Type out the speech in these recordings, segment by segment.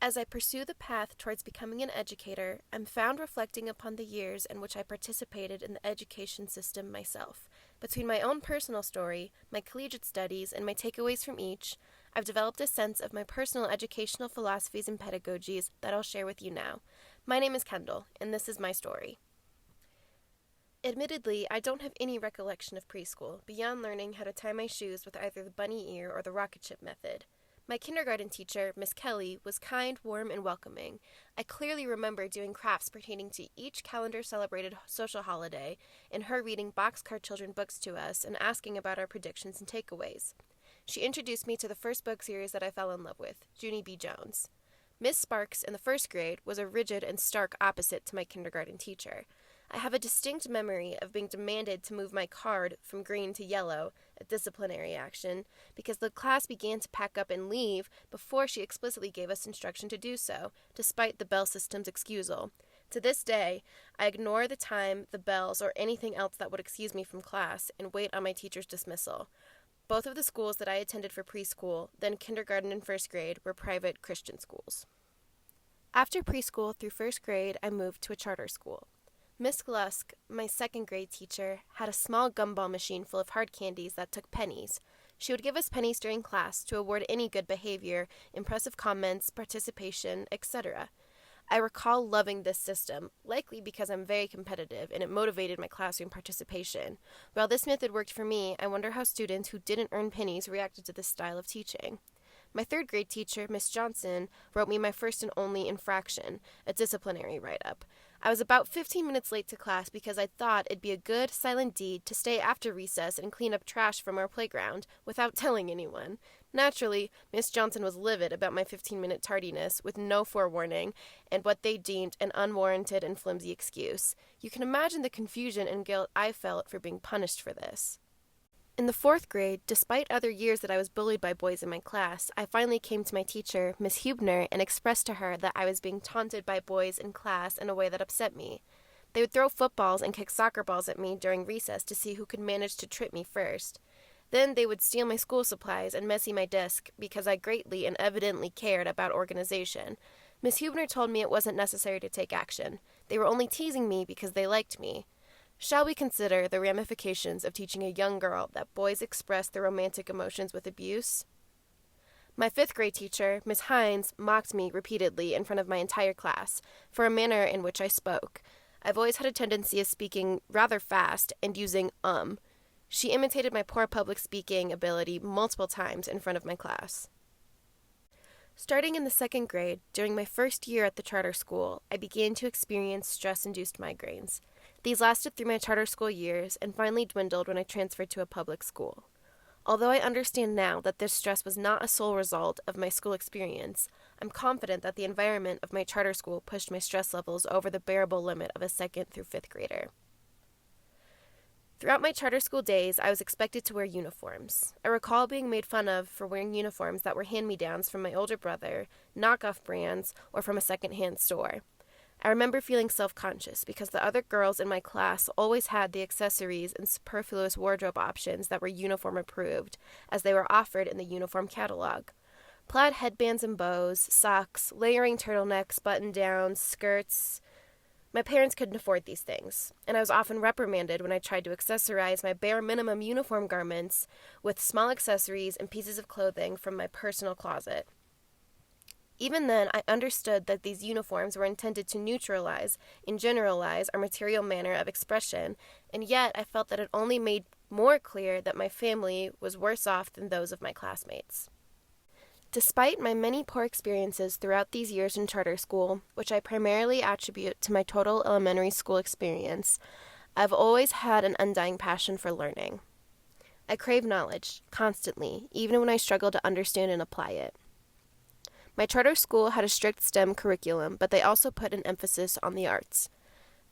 As I pursue the path towards becoming an educator, I'm found reflecting upon the years in which I participated in the education system myself. Between my own personal story, my collegiate studies, and my takeaways from each, I've developed a sense of my personal educational philosophies and pedagogies that I'll share with you now. My name is Kendall, and this is my story. Admittedly, I don't have any recollection of preschool, beyond learning how to tie my shoes with either the bunny ear or the rocket ship method. My kindergarten teacher, Miss Kelly, was kind, warm, and welcoming. I clearly remember doing crafts pertaining to each calendar-celebrated social holiday, and her reading boxcar children books to us and asking about our predictions and takeaways. She introduced me to the first book series that I fell in love with, Junie B. Jones. Miss Sparks, in the first grade, was a rigid and stark opposite to my kindergarten teacher. I have a distinct memory of being demanded to move my card from green to yellow, a disciplinary action, because the class began to pack up and leave before she explicitly gave us instruction to do so, despite the bell system's excusal. To this day, I ignore the time, the bells, or anything else that would excuse me from class and wait on my teacher's dismissal. Both of the schools that I attended for preschool, then kindergarten and first grade, were private Christian schools. After preschool through first grade, I moved to a charter school. Miss Glusk, my second grade teacher, had a small gumball machine full of hard candies that took pennies. She would give us pennies during class to award any good behavior, impressive comments, participation, etc. I recall loving this system, likely because I'm very competitive and it motivated my classroom participation. While this method worked for me, I wonder how students who didn't earn pennies reacted to this style of teaching. My third grade teacher, Miss Johnson, wrote me my first and only infraction, a disciplinary write-up. I was about 15 minutes late to class because I thought it'd be a good, silent deed to stay after recess and clean up trash from our playground without telling anyone. Naturally, Miss Johnson was livid about my 15-minute tardiness with no forewarning and what they deemed an unwarranted and flimsy excuse. You can imagine the confusion and guilt I felt for being punished for this. In the fourth grade, despite other years that I was bullied by boys in my class, I finally came to my teacher, Miss Hubner, and expressed to her that I was being taunted by boys in class in a way that upset me. They would throw footballs and kick soccer balls at me during recess to see who could manage to trip me first. Then they would steal my school supplies and messy my desk because I greatly and evidently cared about organization. Miss Hubner told me it wasn't necessary to take action. They were only teasing me because they liked me. Shall we consider the ramifications of teaching a young girl that boys express their romantic emotions with abuse? My fifth grade teacher, Miss Hines, mocked me repeatedly in front of my entire class for a manner in which I spoke. I've always had a tendency of speaking rather fast and using She imitated my poor public speaking ability multiple times in front of my class. Starting in the second grade, during my first year at the charter school, I began to experience stress-induced migraines. These lasted through my charter school years and finally dwindled when I transferred to a public school. Although I understand now that this stress was not a sole result of my school experience, I'm confident that the environment of my charter school pushed my stress levels over the bearable limit of a second through fifth grader. Throughout my charter school days, I was expected to wear uniforms. I recall being made fun of for wearing uniforms that were hand-me-downs from my older brother, knockoff brands, or from a second-hand store. I remember feeling self-conscious because the other girls in my class always had the accessories and superfluous wardrobe options that were uniform approved, as they were offered in the uniform catalog. Plaid headbands and bows, socks, layering turtlenecks, button-downs, skirts. My parents couldn't afford these things, and I was often reprimanded when I tried to accessorize my bare minimum uniform garments with small accessories and pieces of clothing from my personal closet. Even then, I understood that these uniforms were intended to neutralize and generalize our material manner of expression, and yet I felt that it only made more clear that my family was worse off than those of my classmates. Despite my many poor experiences throughout these years in charter school, which I primarily attribute to my total elementary school experience, I've always had an undying passion for learning. I crave knowledge, constantly, even when I struggle to understand and apply it. My charter school had a strict STEM curriculum, but they also put an emphasis on the arts.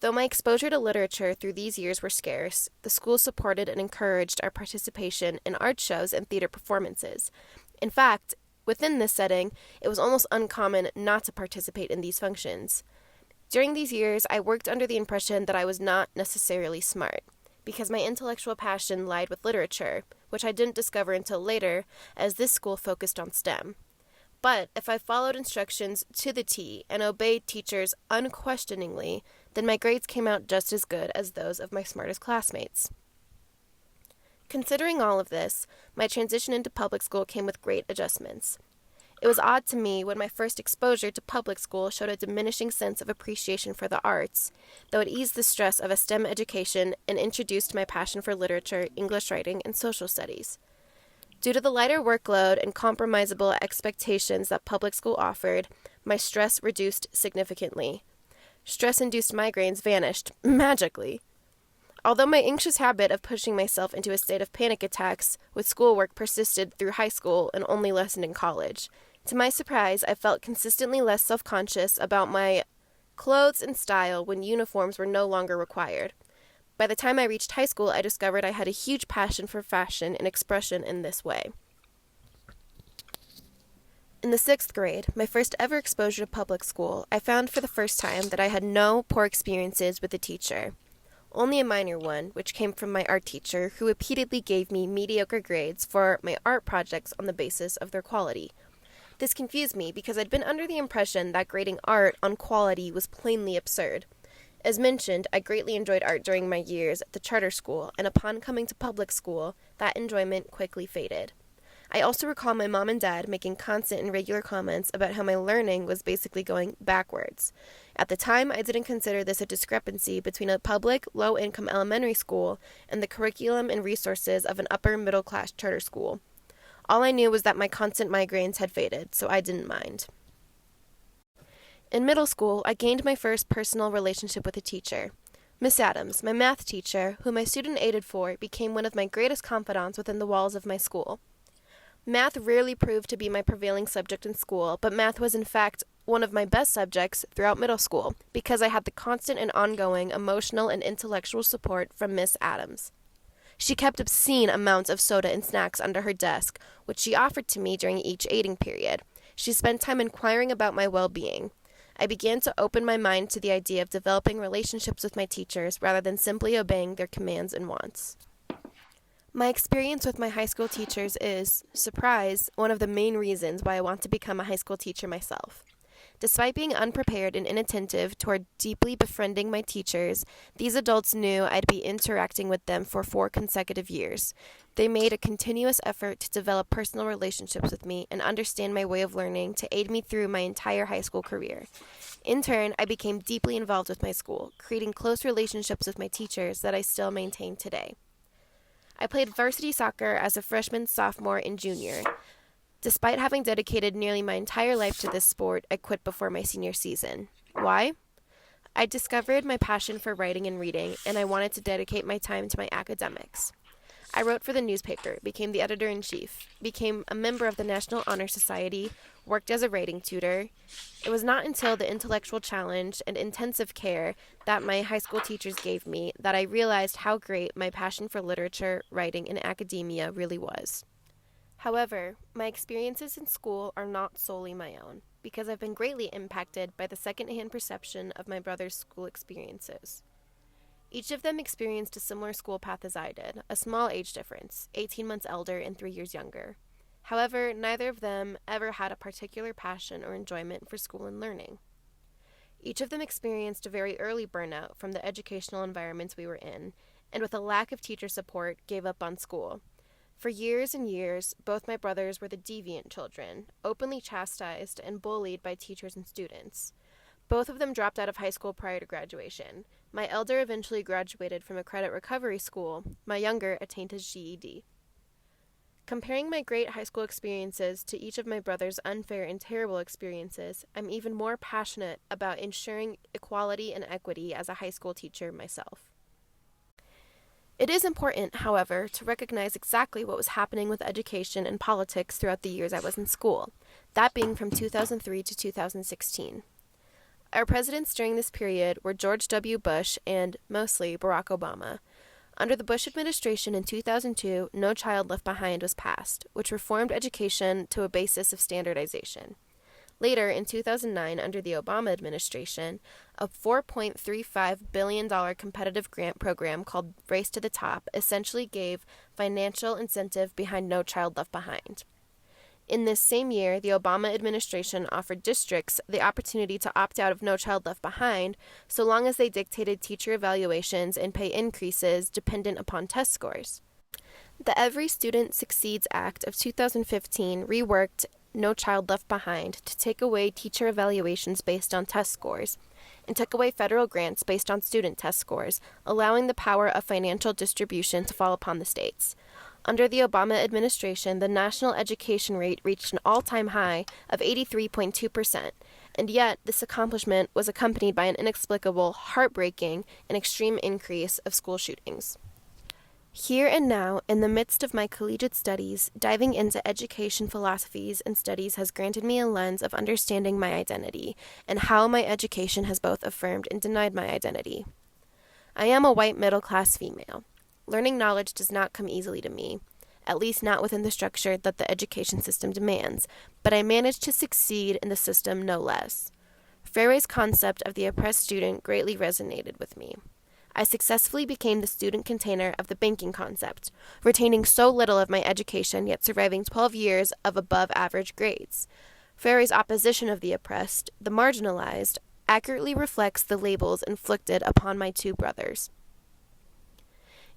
Though my exposure to literature through these years were scarce, the school supported and encouraged our participation in art shows and theater performances. In fact, within this setting, it was almost uncommon not to participate in these functions. During these years, I worked under the impression that I was not necessarily smart, because my intellectual passion lied with literature, which I didn't discover until later, as this school focused on STEM. But if I followed instructions to the T and obeyed teachers unquestioningly, then my grades came out just as good as those of my smartest classmates. Considering all of this, my transition into public school came with great adjustments. It was odd to me when my first exposure to public school showed a diminishing sense of appreciation for the arts, though it eased the stress of a STEM education and introduced my passion for literature, English writing, and social studies. Due to the lighter workload and compromisable expectations that public school offered, my stress reduced significantly. Stress-induced migraines vanished magically. Although my anxious habit of pushing myself into a state of panic attacks with schoolwork persisted through high school and only lessened in college, to my surprise, I felt consistently less self-conscious about my clothes and style when uniforms were no longer required. By the time I reached high school, I discovered I had a huge passion for fashion and expression in this way. In the 6th grade, my first ever exposure to public school, I found for the first time that I had no poor experiences with the teacher. Only a minor one, which came from my art teacher, who repeatedly gave me mediocre grades for my art projects on the basis of their quality. This confused me because I'd been under the impression that grading art on quality was plainly absurd. As mentioned, I greatly enjoyed art during my years at the charter school, and upon coming to public school, that enjoyment quickly faded. I also recall my mom and dad making constant and regular comments about how my learning was basically going backwards. At the time, I didn't consider this a discrepancy between a public, low-income elementary school and the curriculum and resources of an upper-middle-class charter school. All I knew was that my constant migraines had faded, so I didn't mind. In middle school, I gained my first personal relationship with a teacher. Miss Adams, my math teacher, whom I student aided for, became one of my greatest confidants within the walls of my school. Math rarely proved to be my prevailing subject in school, but math was in fact one of my best subjects throughout middle school, because I had the constant and ongoing emotional and intellectual support from Miss Adams. She kept obscene amounts of soda and snacks under her desk, which she offered to me during each aiding period. She spent time inquiring about my well-being. I began to open my mind to the idea of developing relationships with my teachers rather than simply obeying their commands and wants. My experience with my high school teachers is, surprise, one of the main reasons why I want to become a high school teacher myself. Despite being unprepared and inattentive toward deeply befriending my teachers, these adults knew I'd be interacting with them for 4 consecutive years. They made a continuous effort to develop personal relationships with me and understand my way of learning to aid me through my entire high school career. In turn, I became deeply involved with my school, creating close relationships with my teachers that I still maintain today. I played varsity soccer as a freshman, sophomore, and junior. Despite having dedicated nearly my entire life to this sport, I quit before my senior season. Why? I discovered my passion for writing and reading, and I wanted to dedicate my time to my academics. I wrote for the newspaper, became the editor-in-chief, became a member of the National Honor Society, worked as a writing tutor. It was not until the intellectual challenge and intensive care that my high school teachers gave me that I realized how great my passion for literature, writing, and academia really was. However, my experiences in school are not solely my own, because I've been greatly impacted by the secondhand perception of my brother's school experiences. Each of them experienced a similar school path as I did, a small age difference, 18 months elder and 3 years younger. However, neither of them ever had a particular passion or enjoyment for school and learning. Each of them experienced a very early burnout from the educational environments we were in, and with a lack of teacher support, gave up on school. For years and years, both my brothers were the deviant children, openly chastised and bullied by teachers and students. Both of them dropped out of high school prior to graduation. My elder eventually graduated from a credit recovery school. My younger attained his GED. Comparing my great high school experiences to each of my brother's unfair and terrible experiences, I'm even more passionate about ensuring equality and equity as a high school teacher myself. It is important, however, to recognize exactly what was happening with education and politics throughout the years I was in school, that being from 2003 to 2016. Our presidents during this period were George W. Bush and, mostly, Barack Obama. Under the Bush administration in 2002, No Child Left Behind was passed, which reformed education to a basis of standardization. Later, in 2009, under the Obama administration, a $4.35 billion competitive grant program called Race to the Top essentially gave financial incentive behind No Child Left Behind. In this same year, the Obama administration offered districts the opportunity to opt out of No Child Left Behind so long as they dictated teacher evaluations and pay increases dependent upon test scores. The Every Student Succeeds Act of 2015 reworked No Child Left Behind to take away teacher evaluations based on test scores and took away federal grants based on student test scores, allowing the power of financial distribution to fall upon the states. Under the Obama administration, the national education rate reached an all-time high of 83.2%, and yet this accomplishment was accompanied by an inexplicable, heartbreaking, and extreme increase of school shootings. Here and now, in the midst of my collegiate studies, diving into education philosophies and studies has granted me a lens of understanding my identity and how my education has both affirmed and denied my identity. I am a white middle-class female. Learning knowledge does not come easily to me, at least not within the structure that the education system demands, but I managed to succeed in the system no less. Freire's concept of the oppressed student greatly resonated with me. I successfully became the student container of the banking concept, retaining so little of my education yet surviving 12 years of above-average grades. Freire's opposition of the oppressed, the marginalized, accurately reflects the labels inflicted upon my two brothers.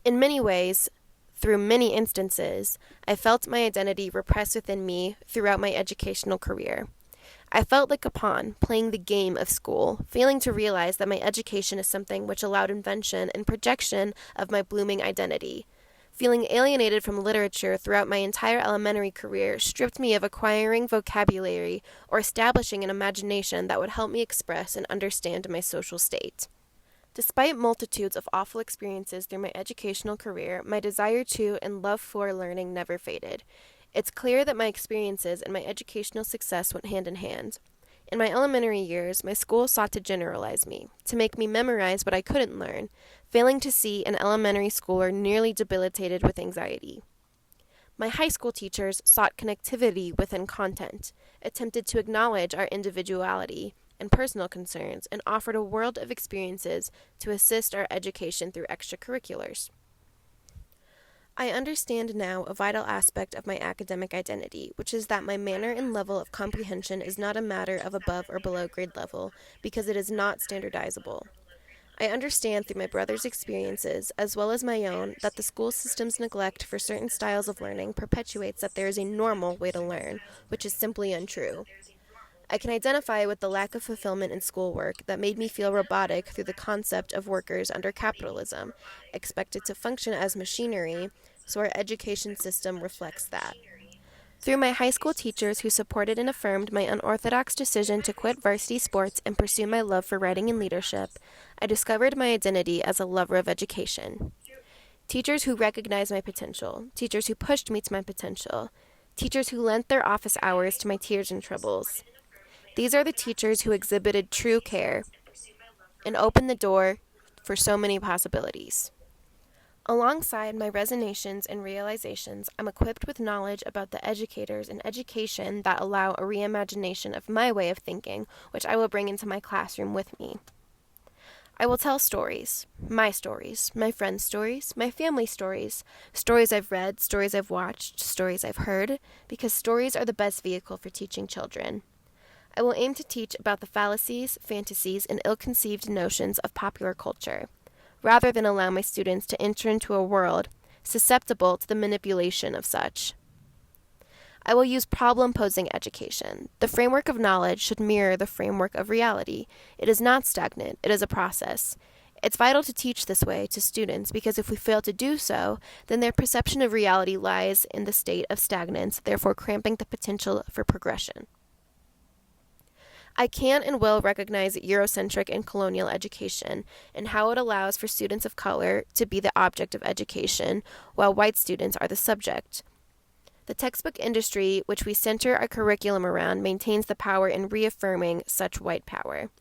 In many ways, through many instances, I felt my identity repressed within me throughout my educational career. I felt like a pawn, playing the game of school, failing to realize that my education is something which allowed invention and projection of my blooming identity. Feeling alienated from literature throughout my entire elementary career stripped me of acquiring vocabulary or establishing an imagination that would help me express and understand my social state. Despite multitudes of awful experiences through my educational career, my desire to and love for learning never faded. It's clear that my experiences and my educational success went hand in hand. In my elementary years, my school sought to generalize me, to make me memorize what I couldn't learn, failing to see an elementary schooler nearly debilitated with anxiety. My high school teachers sought connectivity within content, attempted to acknowledge our individuality and personal concerns, and offered a world of experiences to assist our education through extracurriculars. I understand now a vital aspect of my academic identity, which is that my manner and level of comprehension is not a matter of above or below grade level, because it is not standardizable. I understand through my brother's experiences, as well as my own, that the school system's neglect for certain styles of learning perpetuates that there is a normal way to learn, which is simply untrue. I can identify with the lack of fulfillment in schoolwork that made me feel robotic through the concept of workers under capitalism, expected to function as machinery, so our education system reflects that. Through my high school teachers who supported and affirmed my unorthodox decision to quit varsity sports and pursue my love for writing and leadership, I discovered my identity as a lover of education. Teachers who recognized my potential, teachers who pushed me to my potential, teachers who lent their office hours to my tears and troubles. These are the teachers who exhibited true care and opened the door for so many possibilities. Alongside my resonations and realizations, I'm equipped with knowledge about the educators and education that allow a reimagination of my way of thinking, which I will bring into my classroom with me. I will tell stories, my friends' stories, my family stories, stories I've read, stories I've watched, stories I've heard, because stories are the best vehicle for teaching children. I will aim to teach about the fallacies, fantasies, and ill-conceived notions of popular culture, rather than allow my students to enter into a world susceptible to the manipulation of such. I will use problem-posing education. The framework of knowledge should mirror the framework of reality. It is not stagnant, it is a process. It's vital to teach this way to students because if we fail to do so, then their perception of reality lies in the state of stagnance, therefore cramping the potential for progression. I can and will recognize Eurocentric and colonial education and how it allows for students of color to be the object of education, while white students are the subject. The textbook industry, which we center our curriculum around, maintains the power in reaffirming such white power.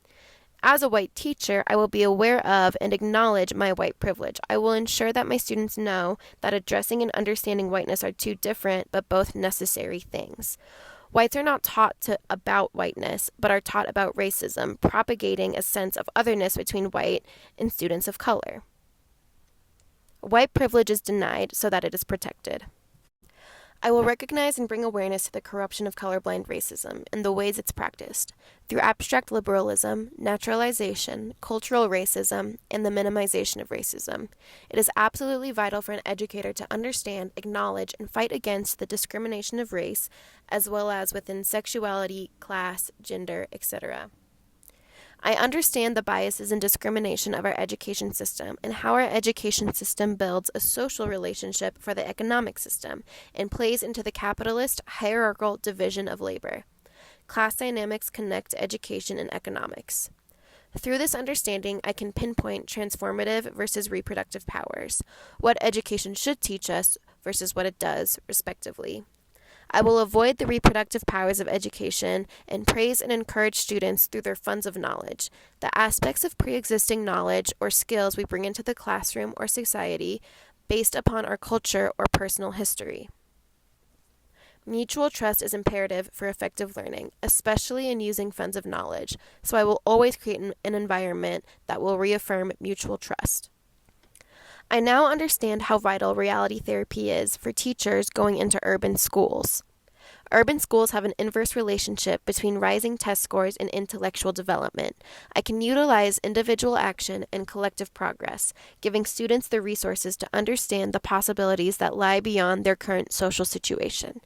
As a white teacher, I will be aware of and acknowledge my white privilege. I will ensure that my students know that addressing and understanding whiteness are two different but both necessary things. Whites are not taught about whiteness, but are taught about racism, propagating a sense of otherness between white and students of color. White privilege is denied so that it is protected. I will recognize and bring awareness to the corruption of colorblind racism and the ways it's practiced, through abstract liberalism, naturalization, cultural racism, and the minimization of racism. It is absolutely vital for an educator to understand, acknowledge, and fight against the discrimination of race, as well as within sexuality, class, gender, etc. I understand the biases and discrimination of our education system and how our education system builds a social relationship for the economic system and plays into the capitalist hierarchical division of labor. Class dynamics connect education and economics. Through this understanding, I can pinpoint transformative versus reproductive powers, what education should teach us versus what it does, respectively. I will avoid the reproductive powers of education and praise and encourage students through their funds of knowledge, the aspects of pre-existing knowledge or skills we bring into the classroom or society based upon our culture or personal history. Mutual trust is imperative for effective learning, especially in using funds of knowledge, so I will always create an environment that will reaffirm mutual trust. I now understand how vital reality therapy is for teachers going into urban schools. Urban schools have an inverse relationship between rising test scores and intellectual development. I can utilize individual action and collective progress, giving students the resources to understand the possibilities that lie beyond their current social situation.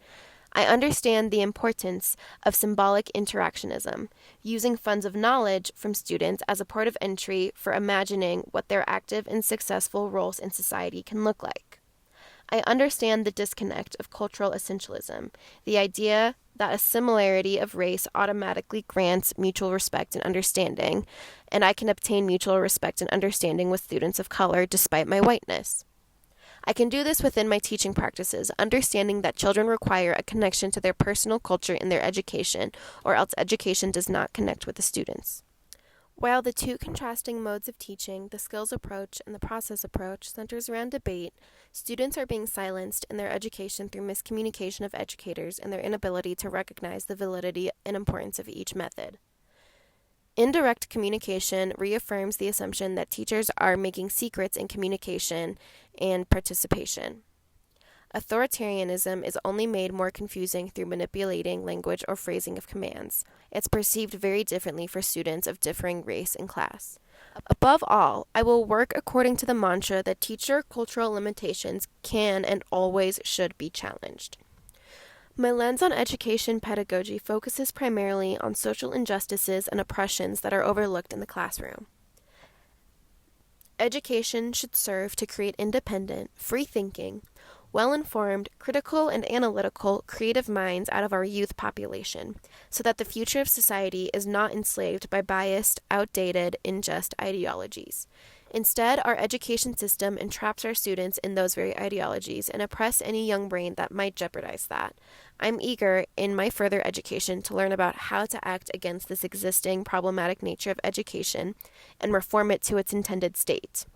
I understand the importance of symbolic interactionism, using funds of knowledge from students as a port of entry for imagining what their active and successful roles in society can look like. I understand the disconnect of cultural essentialism, the idea that a similarity of race automatically grants mutual respect and understanding, and I can obtain mutual respect and understanding with students of color despite my whiteness. I can do this within my teaching practices, understanding that children require a connection to their personal culture in their education, or else education does not connect with the students. While the two contrasting modes of teaching, the skills approach and the process approach, centers around debate, students are being silenced in their education through miscommunication of educators and their inability to recognize the validity and importance of each method. Indirect communication reaffirms the assumption that teachers are making secrets in communication and participation. Authoritarianism is only made more confusing through manipulating language or phrasing of commands. It's perceived very differently for students of differing race and class. Above all, I will work according to the mantra that teacher cultural limitations can and always should be challenged. My lens on education pedagogy focuses primarily on social injustices and oppressions that are overlooked in the classroom. Education should serve to create independent, free-thinking, well-informed, critical, and analytical, creative minds out of our youth population, so that the future of society is not enslaved by biased, outdated, unjust ideologies. Instead, our education system entraps our students in those very ideologies and oppress any young brain that might jeopardize that. I'm eager, in my further education, to learn about how to act against this existing problematic nature of education and reform it to its intended state.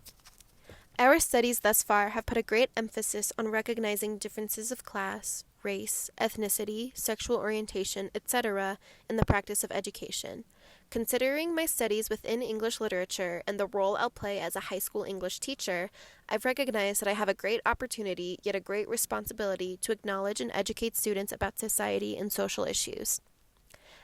Our studies thus far have put a great emphasis on recognizing differences of class, race, ethnicity, sexual orientation, etc. in the practice of education. Considering my studies within English literature and the role I'll play as a high school English teacher, I've recognized that I have a great opportunity, yet a great responsibility, to acknowledge and educate students about society and social issues.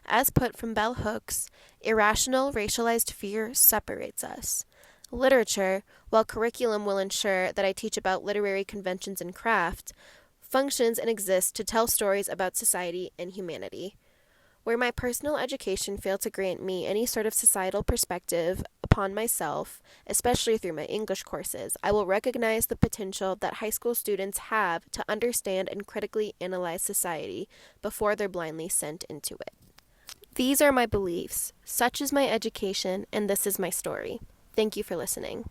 As put from bell hooks, irrational racialized fear separates us. Literature, while curriculum will ensure that I teach about literary conventions and craft, functions and exists to tell stories about society and humanity. Where my personal education failed to grant me any sort of societal perspective upon myself, especially through my English courses, I will recognize the potential that high school students have to understand and critically analyze society before they're blindly sent into it. These are my beliefs, such is my education, and this is my story. Thank you for listening.